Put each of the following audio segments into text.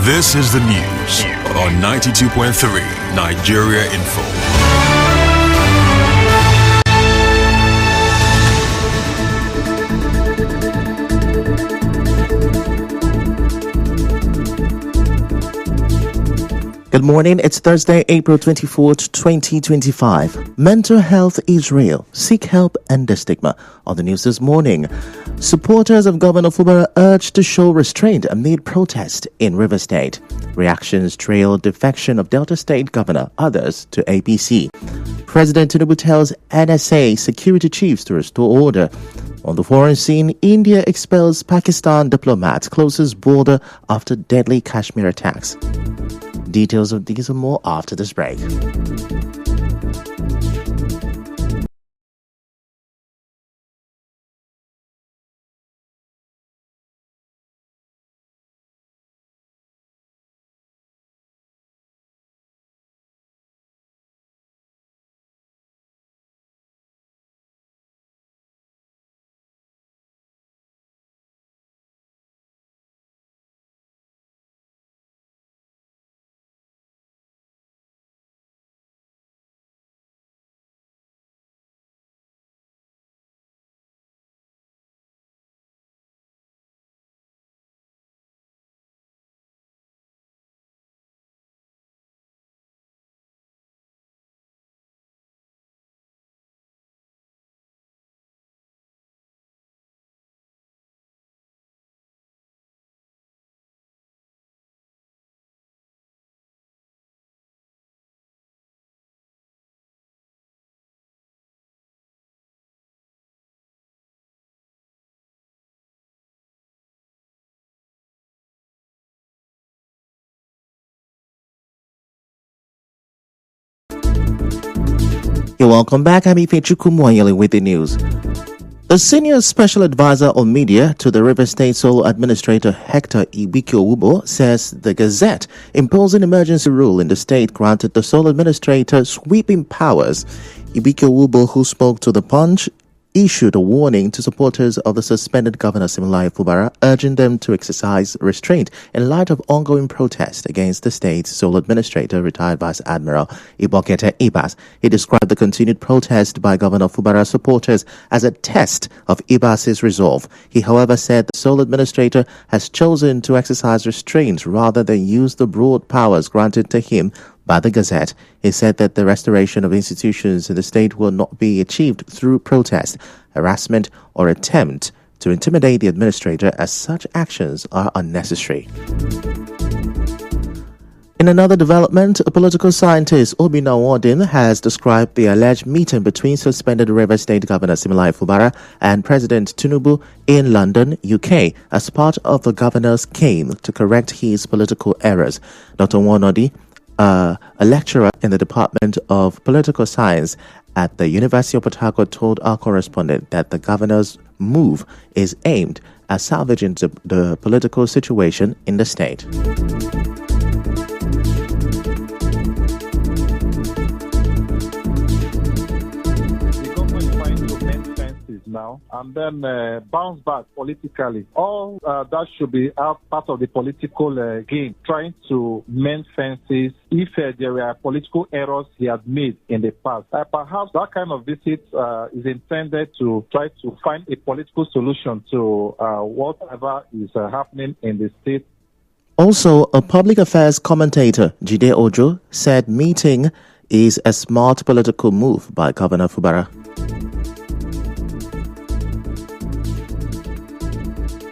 This is the news on 92.3 Nigeria Info. Good morning, it's Thursday, April 24th, 2025. Mental health is real. Seek help and the stigma. On the news this morning, supporters of Governor Fubara urged to show restraint amid protest in River State. Reactions trail defection of Delta State Governor, others to APC. President Tinubu tells NSA security chiefs to restore order. On the foreign scene, India expels Pakistan diplomat, closes border after deadly Kashmir attacks. Details of these and more after this break. You're welcome back. I'm Ife Chukwumoyele with the news. The senior special advisor on media to the River State Solo Administrator Hector Ibikio-Ubo says the Gazette imposing emergency rule in the state granted the Solo Administrator sweeping powers. Ibikio-Ubo, who spoke to The Punch, issued a warning to supporters of the suspended Governor Siminalayi Fubara, urging them to exercise restraint in light of ongoing protest against the state's sole administrator, retired Vice Admiral Ibokete Ibas. He described the continued protest by Governor Fubara supporters as a test of Ibas's resolve. He, however, said the sole administrator has chosen to exercise restraint rather than use the broad powers granted to him by the Gazette. He said that the restoration of institutions in the state will not be achieved through protest, harassment, or attempt to intimidate the administrator, as such actions are unnecessary. In another development, a political scientist, Obi Nawadin, has described the alleged meeting between suspended River State Governor Siminalayi Fubara and President Tinubu in London, UK, as part of the governor's cane to correct his political errors. Dr. Wanodi, a lecturer in the Department of Political Science at the University of Port Harcourt, told our correspondent that the governor's move is aimed at salvaging the political situation in the state. Now and then bounce back politically. All that should be part of the political game, trying to mend fences if there were political errors he had made in the past. Perhaps that kind of visit is intended to try to find a political solution to whatever is happening in the state. Also, a public affairs commentator, Jide Ojo, said meeting is a smart political move by Governor Fubara.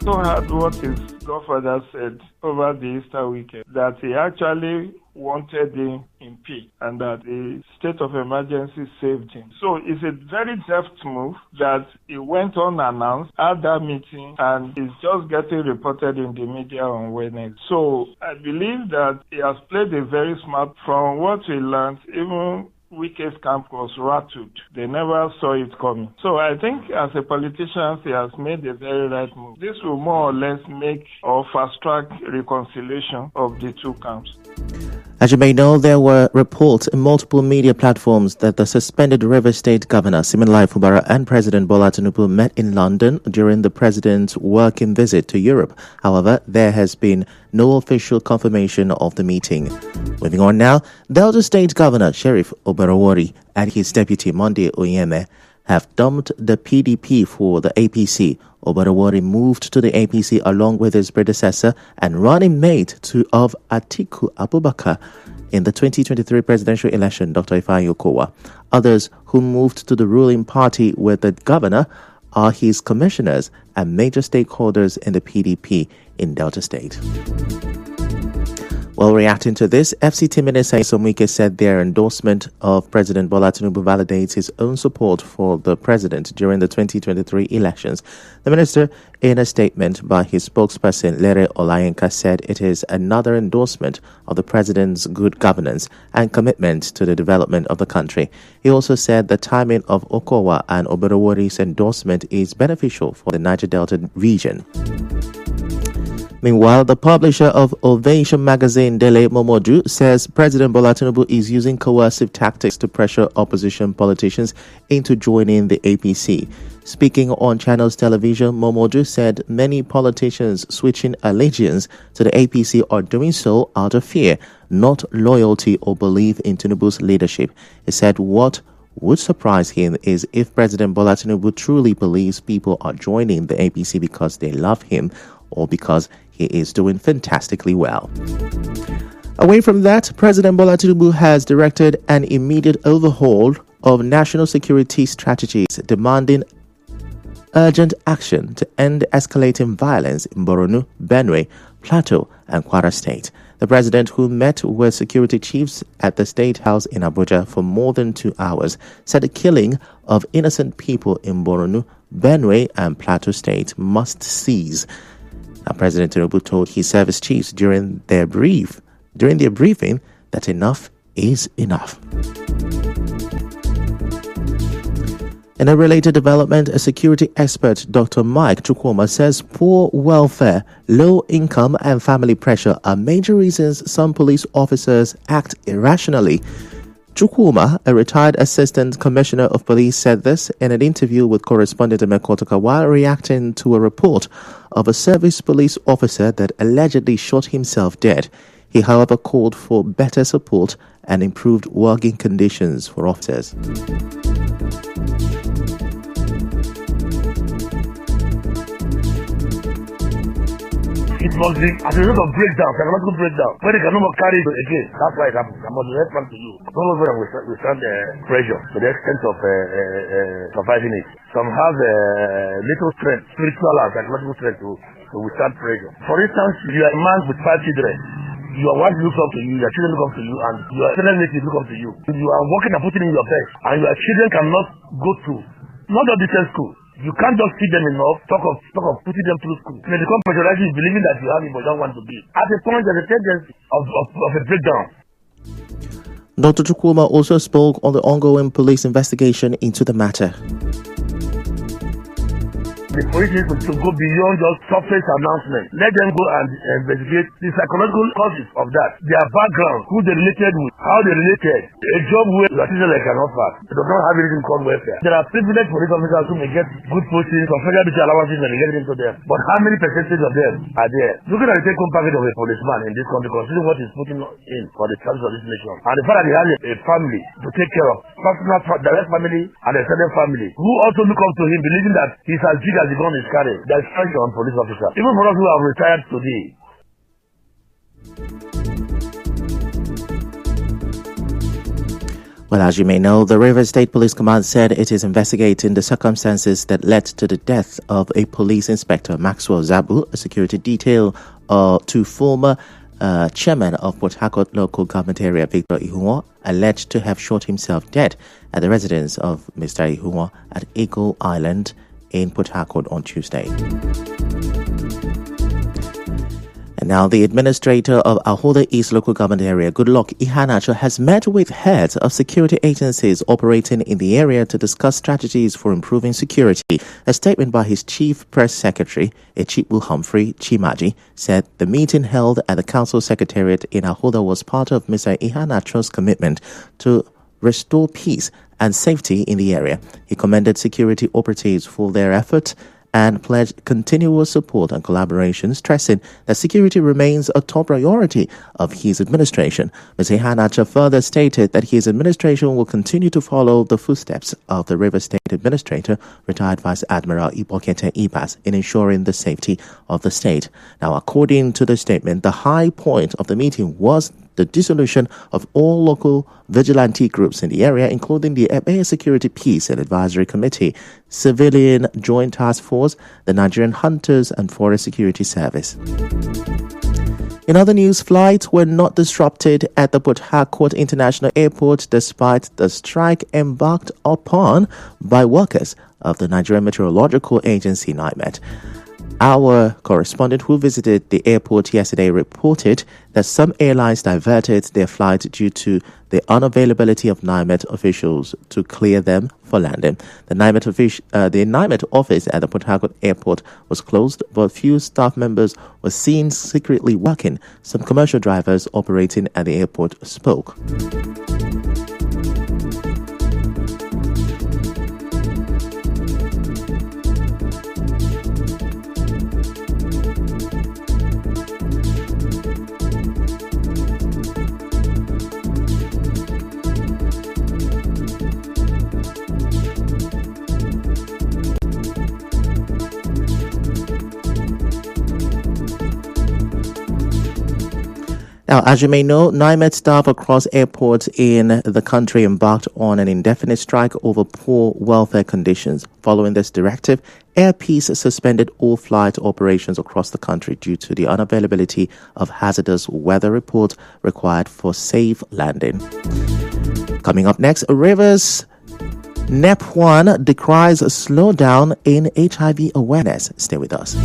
So heard what his godfather said over the Easter weekend, that he actually wanted him impeached and that the state of emergency saved him. So it's a very deft move that he went unannounced at that meeting and is just getting reported in the media on Wednesday. So I believe that he has played a very smart, from what we learned, even Wike's camp was rattled. They never saw it coming. So I think as a politician, he has made a very right move. This will more or less make or fast track reconciliation of the two camps. As you may know, there were reports in multiple media platforms that the suspended Rivers State Governor Siminalayi Fubara and President Bola Tinubu met in London during the president's working visit to Europe. However, there has been no official confirmation of the meeting. Moving on now, Delta State Governor Sheriff Oborowori and his deputy Monday Oyeme have dumped the PDP for the APC. Oborowori moved to the APC along with his predecessor and running mate of Atiku Abubakar in the 2023 presidential election, Dr. Ifeanyi Okowa. Others who moved to the ruling party with the governor are his commissioners and major stakeholders in the PDP in Delta State. While reacting to this, FCT Minister Nyesom Wike said their endorsement of President Bola Tinubu validates his own support for the president during the 2023 elections. The minister, in a statement by his spokesperson Lere Olayinka, said it is another endorsement of the president's good governance and commitment to the development of the country. He also said the timing of Okowa and Oborowori's endorsement is beneficial for the Niger Delta region. Meanwhile, the publisher of Ovation magazine, Dele Momodu, says President Bola Tinubu is using coercive tactics to pressure opposition politicians into joining the APC. Speaking on Channels Television, Momodu said many politicians switching allegiance to the APC are doing so out of fear, not loyalty or belief in Tinubu's leadership. He said what would surprise him is if President Bola Tinubu truly believes people are joining the APC because they love him or because he is doing fantastically well. Away from that, President Bola Tinubu has directed an immediate overhaul of national security strategies, demanding urgent action to end escalating violence in Borno, Benue, Plateau, and Kwara State. The president, who met with security chiefs at the State House in Abuja for more than 2 hours, said the killing of innocent people in Borno, Benue, and Plateau State must cease. Now, President Tinubu told his service chiefs during their briefing that enough is enough. In a related development, a security expert, Dr. Mike Chukwuma, says poor welfare, low income, and family pressure are major reasons some police officers act irrationally. Chukwuma, a retired assistant commissioner of police, said this in an interview with correspondent Emekotoka while reacting to a report of a service police officer that allegedly shot himself dead. He, however, called for better support and improved working conditions for officers. It must be as a result of breakdown, psychological breakdown, where they can no more carry it again. That's why it happens. I must respond to you. Some of them will stand pressure to the extent of surviving it. Some have little strength, spiritual and psychological strength to withstand pressure. For instance, you are a man with 5 children. Your wife looks up to you, your children look up to you, and your relatives look up to you. You are working and putting in your best, and your children cannot go through, not a decent school. You can't just feed them enough, talk of putting them through school. They become pressurized believing that you have it but don't want to be. At a point, there's a tendency of a breakdown. Dr. Chukwuma also spoke on the ongoing police investigation into the matter. The police need to go beyond just surface announcement. Let them go and investigate the psychological causes of that, their background, who they related with, how they related. A job where the citizen can offer. They do not have anything called welfare. There are privileged police officers who may get good postings or federal allowances and they get into them. But how many percentage of them are there? Looking at the take-home package of a policeman in this country, considering what he's putting in for the service of this nation, and the fact that he has a family to take care of, personal direct family and extended family, who also look up to him, believing that he's as big as the gun is carrying. There's pressure on police officers. Even for us who have retired today. Well, as you may know, the Rivers State Police Command said it is investigating the circumstances that led to the death of a police inspector, Maxwell Zabu, a security detail to former chairman of Port Harcourt local government area, Victor Ihunwa, alleged to have shot himself dead at the residence of Mr. Ihunwa at Eagle Island in Port Harcourt on Tuesday. And now the administrator of Ahoda East local government area, Goodluck Ihanacho, has met with heads of security agencies operating in the area to discuss strategies for improving security. A statement by his chief press secretary, Echibu Humphrey Chimaji, said the meeting held at the council secretariat in Ahoda was part of Mr. Ihanacho's commitment to restore peace and safety in the area. He commended security operatives for their efforts and pledged continual support and collaboration, stressing that security remains a top priority of his administration. Mr. Ihanacho further stated that his administration will continue to follow the footsteps of the River State Administrator, retired Vice Admiral Ipokete Ibas, in ensuring the safety of the state. Now, according to the statement, the high point of the meeting was the dissolution of all local vigilante groups in the area, including the Ebeye Security Peace and Advisory Committee, Civilian Joint Task Force, the Nigerian Hunters and Forest Security Service. In other news, flights were not disrupted at the Port Harcourt International Airport despite the strike embarked upon by workers of the Nigerian Meteorological Agency, NIMET. Our correspondent who visited the airport yesterday reported that some airlines diverted their flight due to the unavailability of NIMET officials to clear them for landing. The NIMET office at the Port Harcourt Airport was closed, but few staff members were seen secretly working. Some commercial drivers operating at the airport spoke. Now, as you may know, NIMET staff across airports in the country embarked on an indefinite strike over poor welfare conditions. Following this directive, Air Peace suspended all flight operations across the country due to the unavailability of hazardous weather reports required for safe landing. Coming up next, Rivers NEP1 decries a slowdown in HIV awareness. Stay with us.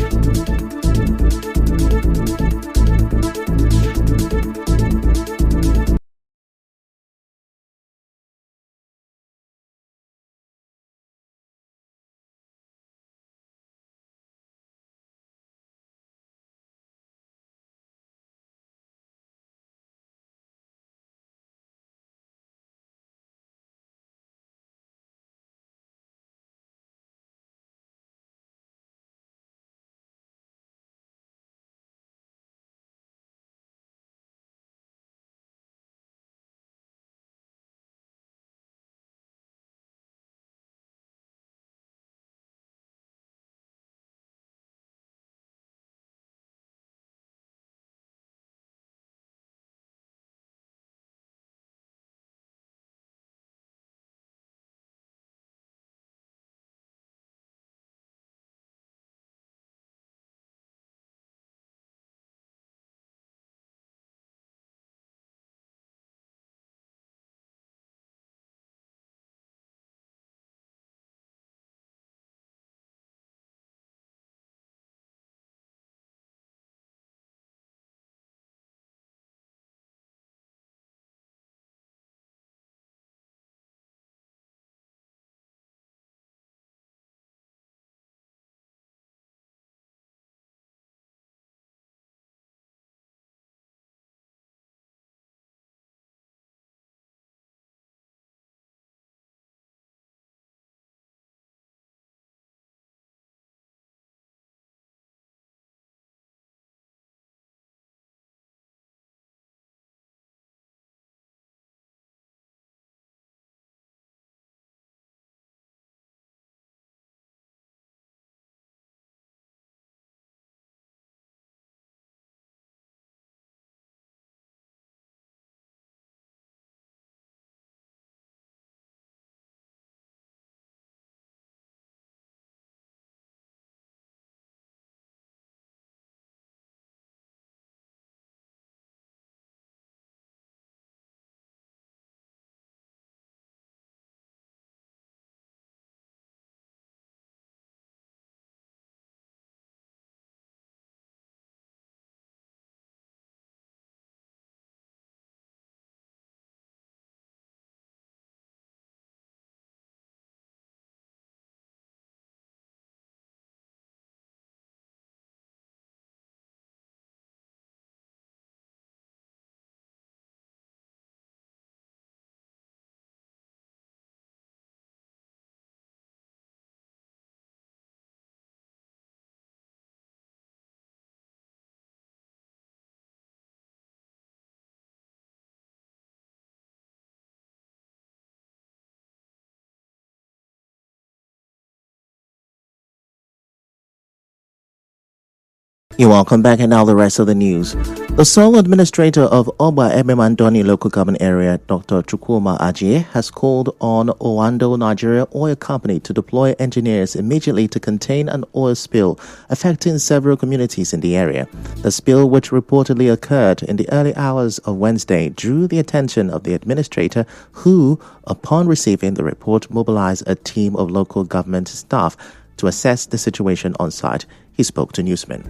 You're welcome back, and now the rest of the news. The sole administrator of Oba Ebemandoni local government area, Dr. Chukwuma Ajie, has called on Owando Nigeria Oil Company to deploy engineers immediately to contain an oil spill affecting several communities in the area. The spill, which reportedly occurred in the early hours of Wednesday, drew the attention of the administrator, who, upon receiving the report, mobilized a team of local government staff to assess the situation on site. He spoke to newsmen.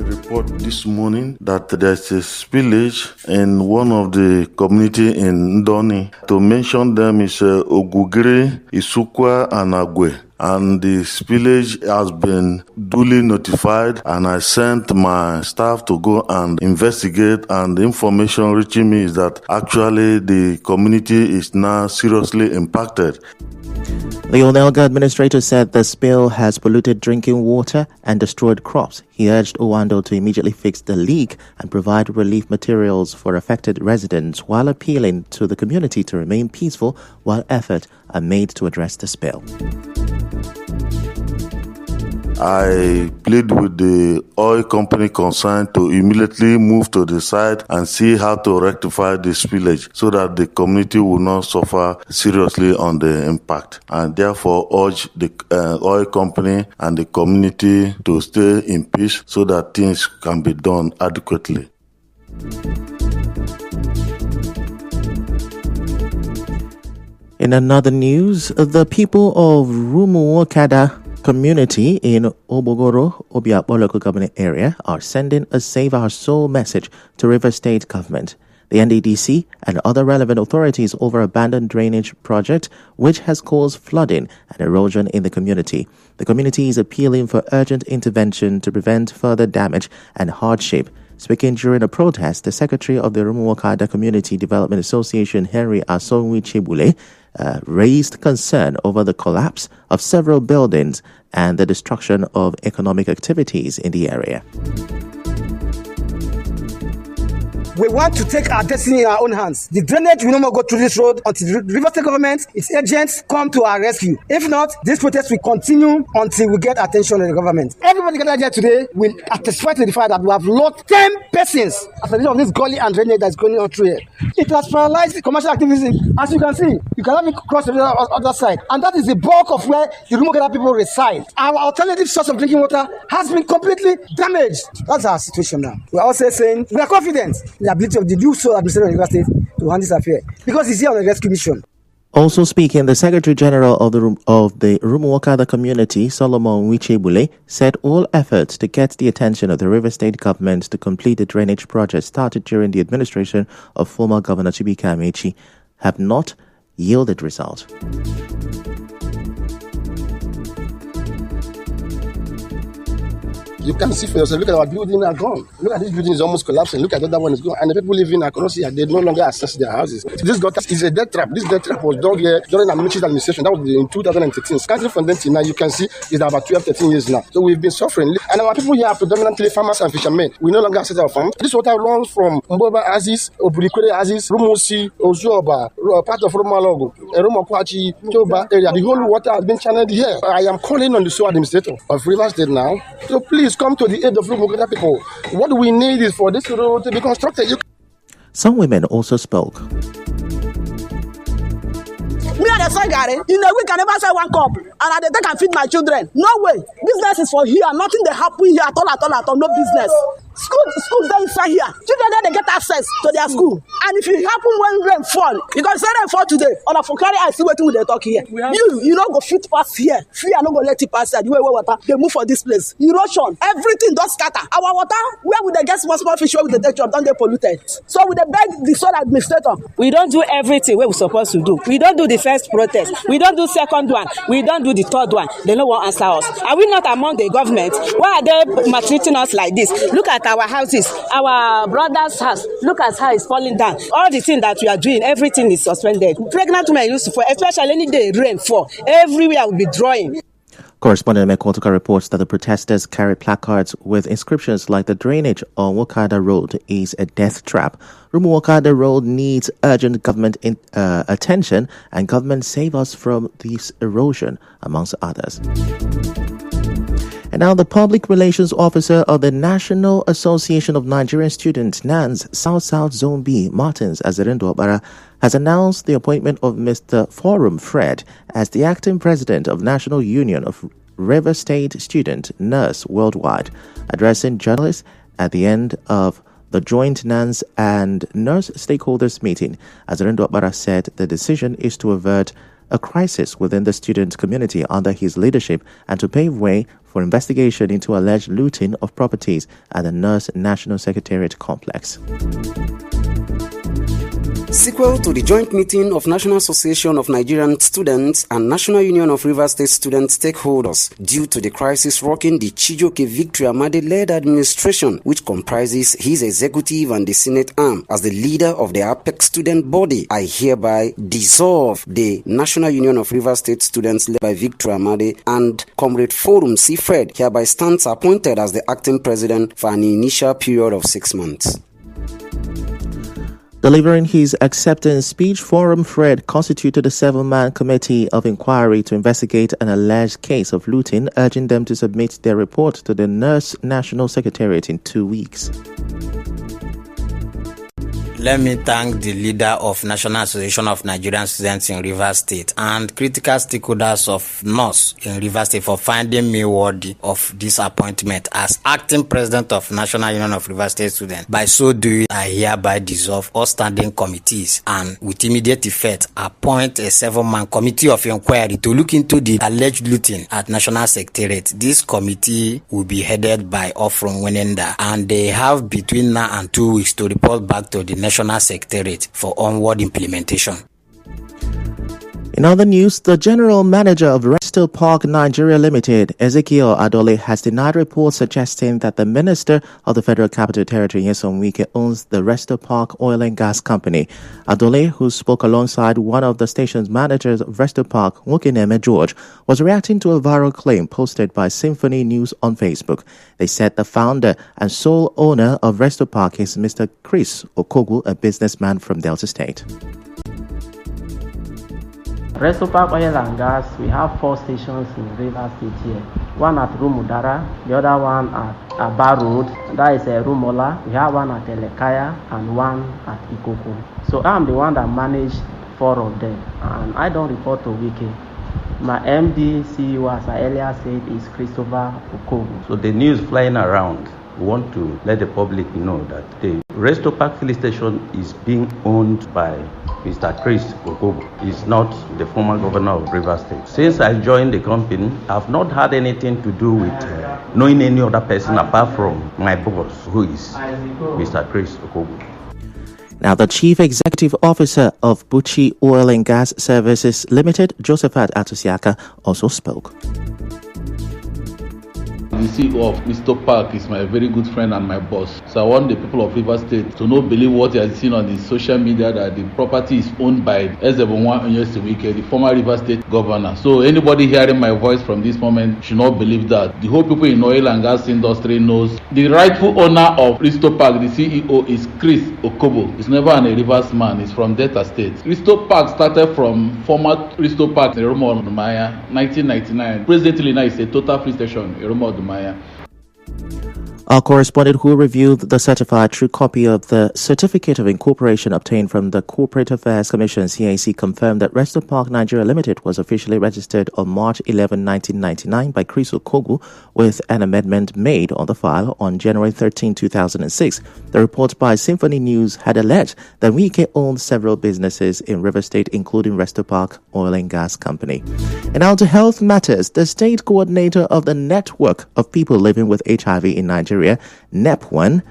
Report this morning that there's a spillage in one of the community in Ndoni. To mention them is Ogugere, Isukwa, and Agwe. And the spillage has been duly notified, and I sent my staff to go and investigate, and the information reaching me is that actually the community is now seriously impacted. The Onelga administrator said the spill has polluted drinking water and destroyed crops. He urged Owando to immediately fix the leak and provide relief materials for affected residents, while appealing to the community to remain peaceful while efforts are made to address the spill. I plead with the oil company concerned to immediately move to the site and see how to rectify the spillage so that the community will not suffer seriously on the impact, and therefore urge the oil company and the community to stay in peace so that things can be done adequately. In another news, the people of Rumuokada community in Obogoro, Obiakpo local government area are sending a Save Our Soul message to River State government, the NDDC, and other relevant authorities over abandoned drainage project which has caused flooding and erosion in the community. The community is appealing for urgent intervention to prevent further damage and hardship. Speaking during a protest, the secretary of the Rumuokada Community Development Association, Henry Asonwi Chibule, raised concern over the collapse of several buildings and the destruction of economic activities in the area. We want to take our destiny in our own hands. The drainage will no more go through this road until the River State government, its agents, come to our rescue. If not, this protest will continue until we get attention of the government. Everybody gathered here today will testify to the fact that we have lost 10 persons as a result of this gully and drainage that's going on through here. It has paralyzed the commercial activities. As you can see, you cannot even cross to the other side. And that is the bulk of where the Rumuokada people reside. Our alternative source of drinking water has been completely damaged. That's our situation now. We're also saying we are confident the ability of the new sole administrator of the River State to handle this affair because he's here on a rescue mission. Also speaking, the Secretary General of the Rumuokada community, Solomon Wichebule, said all efforts to get the attention of the River State government to complete the drainage project started during the administration of former Governor Chibuike Amaechi have not yielded result. You can see for yourself, look at our building are gone. Look at this building is almost collapsing. Look at the other one is gone. And the people living across here, they no longer access their houses. This gutter is a death trap. This death trap was dug here during Amaechi's administration. That was in 2013. Starting from then till now, you can see it's about 12, 13 years now. So we've been suffering. And our people here are predominantly farmers and fishermen. We no longer access our farms. This water runs from Mboba Aziz, Oburikwere Aziz, Rumusi, Ozuoba, part of Romalogo, Romokwachi, Toba area. The whole water has been channeled here. I am calling on the sole administrator of River State now. So please come to the aid of Rumuokada people. What we need is for this road to be constructed. Some women also spoke. Me and the son Gary, in a week I never sell one cup, and I take and feed my children. No way. Business is for here. Nothing they happen here at all. No business. School there inside here. Children there, they get access to their school. And if it happen when rain fall, because say rain fall today, on a Fokari I see what they talk here. You don't go fit pass here. Fear not go let it pass here. The way water they move for this place. Erosion, everything does scatter. Our water, where would they get small fish? Where would they take job? Don't they polluted? So we they beg the sole administrator. We don't do everything we're supposed to do. We don't do the first protest. We don't do second one. We don't do the third one. They no one answer us. Are we not among the government? Why are they maltreating us like this? Look at our houses, our brother's house. Look at how it's falling down. All the things that we are doing, everything is suspended. Pregnant women used to fall, especially any day rain fall. Everywhere will be drawing. Correspondent Mekotoka reports that the protesters carry placards with inscriptions like the drainage on Wakada Road is a death trap. Rumuokada Road needs urgent government attention, and government save us from this erosion, amongst others. And now the Public Relations Officer of the National Association of Nigerian Students, NANS, South Zone B, Martins Azerindo Obara, has announced the appointment of Mr. Forum Fred as the acting president of National Union of River State Student Nurse Worldwide. Addressing journalists at the end of the joint NANS and nurse stakeholders meeting, Azerindo Obara said the decision is to avert a crisis within the student community under his leadership and to pave way for investigation into alleged looting of properties at the Nurse National Secretariat complex. Sequel to the joint meeting of National Association of Nigerian Students and National Union of River State Student stakeholders due to the crisis rocking the Chijioke Victory Amade-led administration, which comprises his executive and the Senate arm. As the leader of the APEC student body, I hereby dissolve the National Union of River State Students led by Victory Amade, and Comrade Forum C. Fred hereby stands appointed as the acting president for an initial period of 6 months. Delivering his acceptance speech, Forum Fred constituted a 7-man committee of inquiry to investigate an alleged case of looting, urging them to submit their report to the Nurse National Secretariat in 2 weeks. Let me thank the leader of National Association of Nigerian Students in Rivers State and critical stakeholders of NOS in Rivers State for finding me worthy of this appointment as acting president of National Union of Rivers State Students. By so doing, I hereby dissolve all standing committees and with immediate effect appoint a 7-man committee of inquiry to look into the alleged looting at National Secretariat. This committee will be headed by Ofron Wenenda, and they have between now and 2 weeks to report back to the National Secretariat for onward implementation. In other news, the general manager of Resto Park Nigeria Limited, Ezekiel Adole, has denied reports suggesting that the minister of the Federal Capital Territory, Nyesom Wike, owns the Resto Park Oil and Gas Company. Adole, who spoke alongside one of the station's managers of Resto Park, Nwokeneme George, was reacting to a viral claim posted by Symphony News on Facebook. They said the founder and sole owner of Resto Park is Mr. Chris Okogu, a businessman from Delta State. Resto Park Oil and Gas, we have 4 stations in Rivers State here. One at Rumudara, the other one at Aba Road, that is Rumola. We have one at Elekaya and one at Ikoku. So I'm the one that managed 4 of them, and I don't report to Wike. My MD, CEO, as I earlier said, is Christopher Okogu. So the news flying around, we want to let the public know that the Resto Park filling station is being owned by Mr. Chris Okogu. He's not the former governor of Rivers State. Since I joined the company, I've not had anything to do with knowing any other person apart from my boss, who is Mr. Chris Okogu. Now, the Chief Executive Officer of Buchi Oil and Gas Services Limited, Josephat Atusiaka, also spoke. The CEO of Resto Park is my very good friend and my boss. So I want the people of Rivers State to not believe what they are seeing on the social media, that the property is owned by Ezebonwa Onyesewike, the former Rivers State governor. So anybody hearing my voice from this moment should not believe that. The whole people in oil and gas industry knows the rightful owner of Resto Park, the CEO, is Chris Okobo. He's never a Rivers man. He's from Delta State. Resto Park started from former Resto Park in Eromo Odumaya, 1999. Presently now it's a total free station, Eromo Odumaya. Our correspondent who reviewed the certified true copy of the Certificate of Incorporation obtained from the Corporate Affairs Commission (CAC) confirmed that Resto Park Nigeria Limited was officially registered on March 11, 1999 by Chris Okogu, with an amendment made on the file on January 13, 2006. The report by Symphony News had alleged that Wike owned several businesses in River State, including Resto Park Oil and Gas Company. And now to health matters. The state coordinator of the Network of People Living with HIV in Nigeria, NEP1,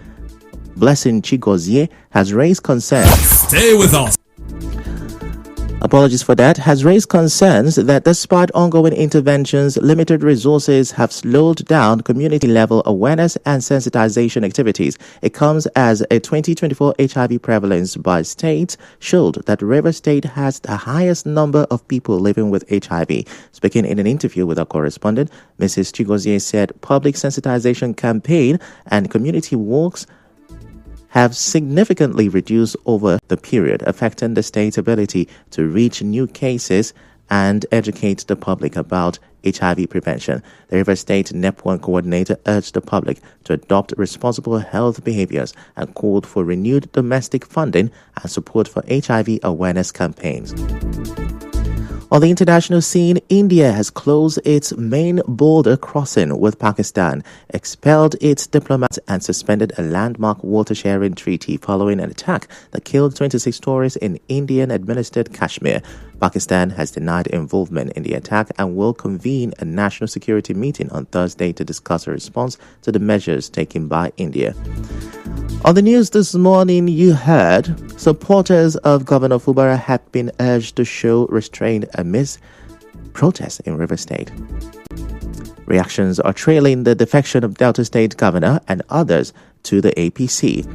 Blessing Chigozie, has raised concerns. Stay with us. Apologies for that. Has raised concerns that despite ongoing interventions, limited resources have slowed down community-level awareness and sensitization activities. It comes as a 2024 HIV prevalence by state showed that Rivers State has the highest number of people living with HIV. Speaking in an interview with our correspondent, Mrs. Chigozie said public sensitization campaign and community walks have significantly reduced over the period, affecting the state's ability to reach new cases and educate the public about HIV prevention. The Rivers State NEP1 coordinator urged the public to adopt responsible health behaviors and called for renewed domestic funding and support for HIV awareness campaigns. On the international scene, India has closed its main border crossing with Pakistan, expelled its diplomats, and suspended a landmark water-sharing treaty following an attack that killed 26 tourists in Indian-administered Kashmir. Pakistan has denied involvement in the attack and will convene a national security meeting on Thursday to discuss a response to the measures taken by India. On the news this morning, you heard supporters of Governor Fubara have been urged to show restraint amidst protests in Rivers State. Reactions are trailing the defection of Delta State Governor and others to the APC.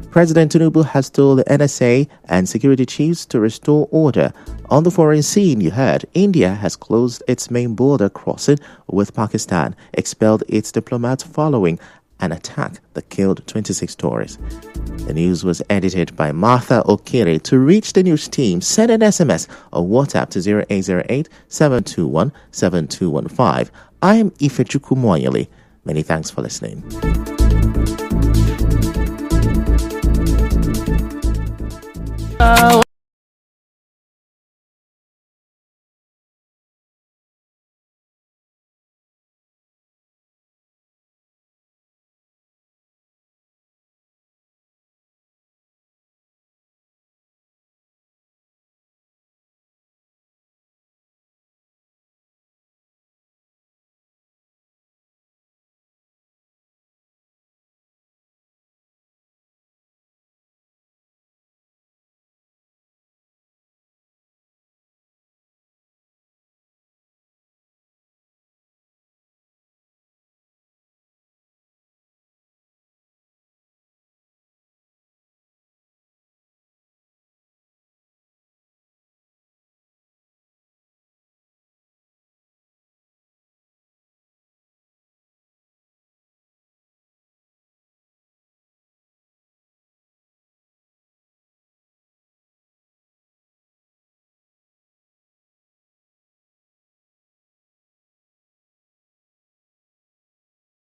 President Tinubu has told the NSA and security chiefs to restore order. On the foreign scene, you heard India has closed its main border crossing with Pakistan, expelled its diplomats following an attack that killed 26 tourists. The news was edited by Martha Okere. To reach the news team, send an SMS or WhatsApp to 0808-721-7215. I am Ifechukwu Moyele. Many thanks for listening.